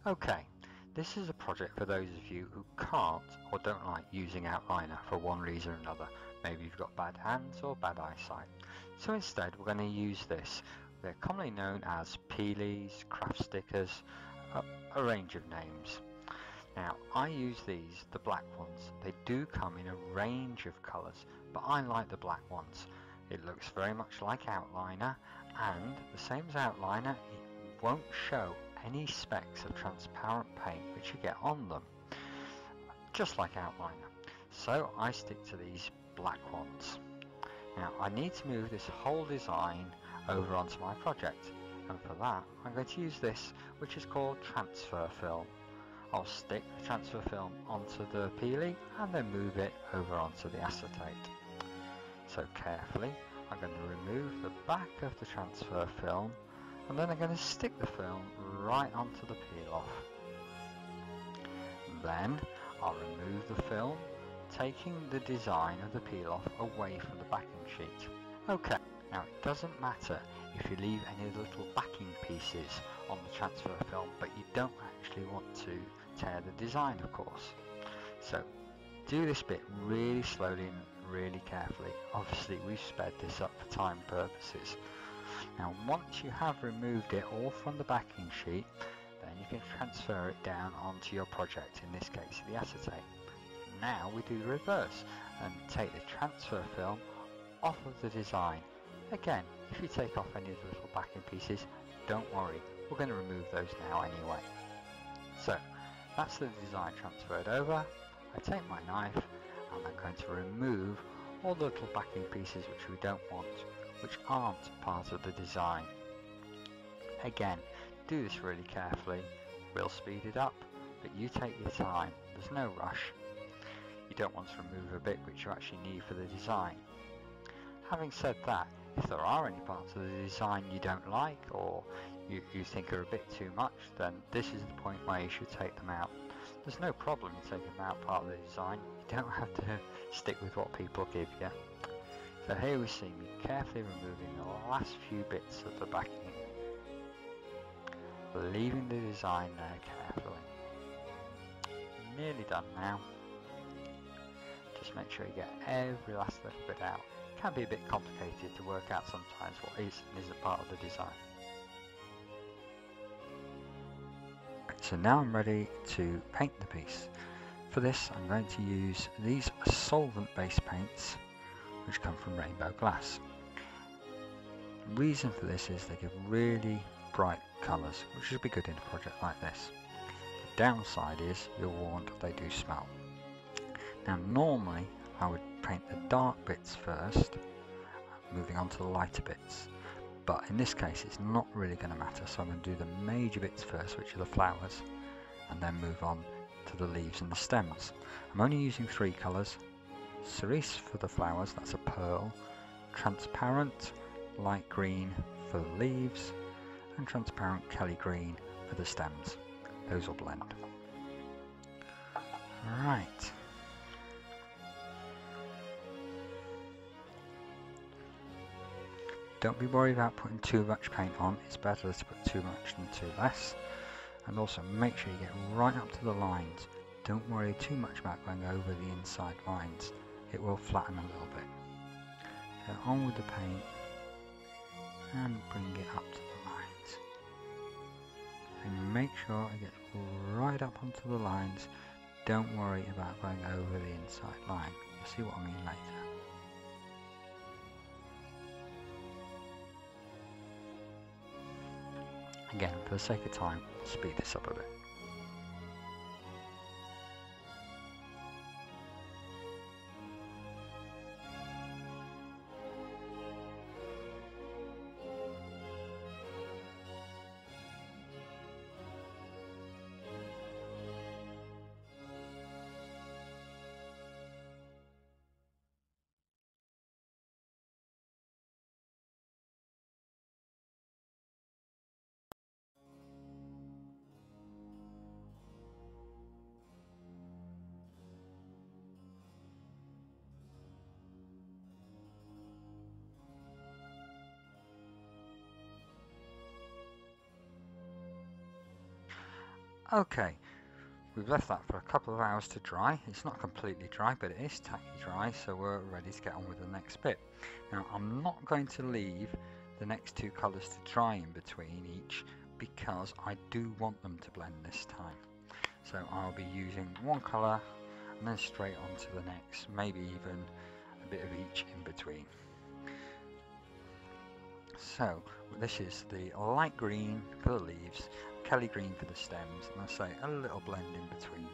Okay, this is a project for those of you who can't or don't like using Outliner for one reason or another. Maybe you've got bad hands or bad eyesight. So instead we're going to use this. They're commonly known as peelies, craft stickers, a range of names. Now I use these, the black ones. They do come in a range of colours, but I like the black ones. It looks very much like Outliner, and the same as Outliner, it won't show any specks of transparent paint which you get on them, just like Outliner. So I stick to these black ones. Now I need to move this whole design over onto my project, and for that I'm going to use this, which is called transfer film. I'll stick the transfer film onto the peelie and then move it over onto the acetate. So carefully I'm going to remove the back of the transfer film, and then I'm going to stick the film right onto the peel off. Then I'll remove the film, taking the design of the peel off away from the backing sheet. Okay, now it doesn't matter if you leave any little backing pieces on the transfer film, but you don't actually want to tear the design, of course. So do this bit really slowly and really carefully. Obviously we've sped this up for time purposes. Now once you have removed it all from the backing sheet, then you can transfer it down onto your project, in this case the acetate. Now we do the reverse and take the transfer film off of the design. Again, if you take off any of the little backing pieces, don't worry, we're going to remove those now anyway. So that's the design transferred over. I take my knife and I'm going to remove all the little backing pieces which we don't want, which aren't part of the design. Again, do this really carefully. We'll speed it up, but you take your time. There's no rush. You don't want to remove a bit which you actually need for the design. Having said that, if there are any parts of the design you don't like, or you think are a bit too much, then this is the point where you should take them out. There's no problem in taking them out part of the design. You don't have to stick with what people give you. So here we see me carefully removing the last few bits of the backing, leaving the design there carefully. Nearly done now. Just make sure you get every last little bit out. It can be a bit complicated to work out sometimes what is and isn't part of the design. So now I'm ready to paint the piece. For this I'm going to use these solvent based paints which come from Rainbow Glass. The reason for this is they give really bright colours, which should be good in a project like this. The downside is you're warned they do smell. Now normally I would paint the dark bits first, moving on to the lighter bits, but in this case it's not really going to matter, so I'm going to do the major bits first, which are the flowers, and then move on to the leaves and the stems. I'm only using 3 colours: cerise for the flowers, that's a pearl, transparent light green for the leaves, and transparent Kelly green for the stems. Those will blend. Right. Don't be worried about putting too much paint on. It's better to put too much than too less. And also make sure you get right up to the lines. Don't worry too much about going over the inside lines. It will flatten a little bit. So on with the paint and bring it up to the lines. And make sure I get right up onto the lines. Don't worry about going over the inside line. You'll see what I mean later. Again, for the sake of time, speed this up a bit. Okay, we've left that for a couple of hours to dry. It's not completely dry, but it is tacky dry, so we're ready to get on with the next bit. Now, I'm not going to leave the next two colours to dry in between each, because I do want them to blend this time. So I'll be using one colour and then straight on to the next, maybe even a bit of each in between. So this is the light green for the leaves, Kelly green for the stems, and I say a little blend in between.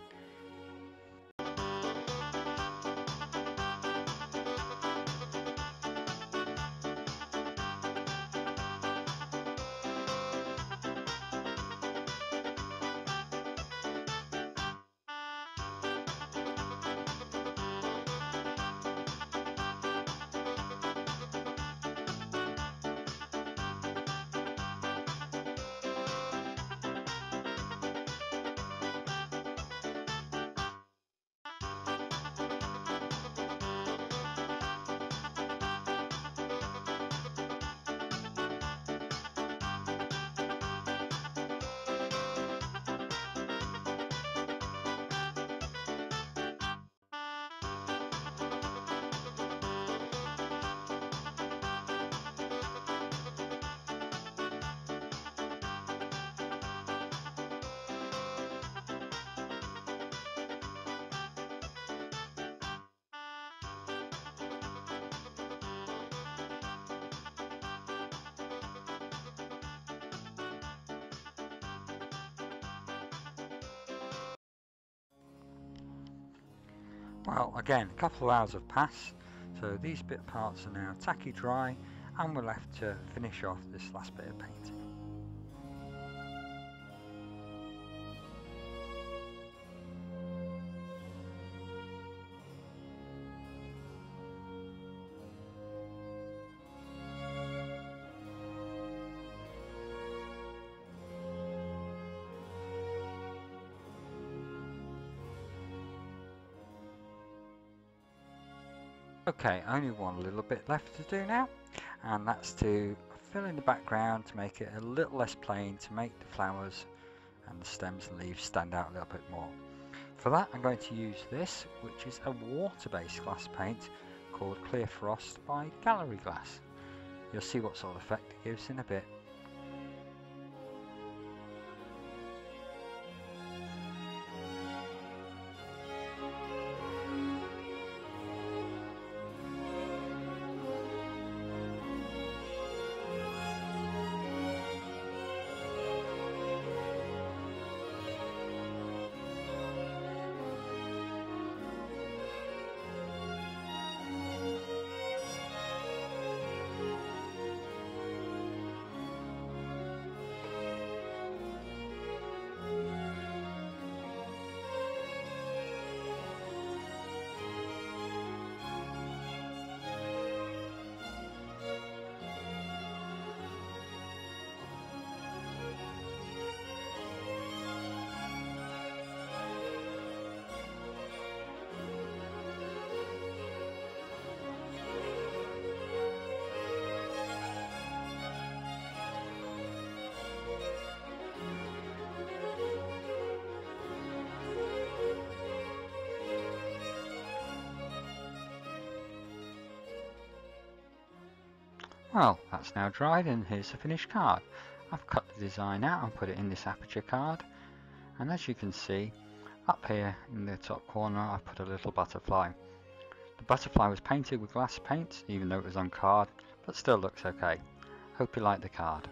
Well, again, a couple of hours have passed, so these bit parts are now tacky dry, and we're left to finish off this last bit of painting. Okay, only one little bit left to do now, and that's to fill in the background to make it a little less plain, to make the flowers and the stems and leaves stand out a little bit more. For that, I'm going to use this, which is a water-based glass paint called Clear Frost by Gallery Glass. You'll see what sort of effect it gives in a bit. Well, that's now dried, and here's the finished card. I've cut the design out and put it in this aperture card, and as you can see, up here in the top corner I've put a little butterfly. The butterfly was painted with glass paint, even though it was on card, but still looks okay. Hope you like the card.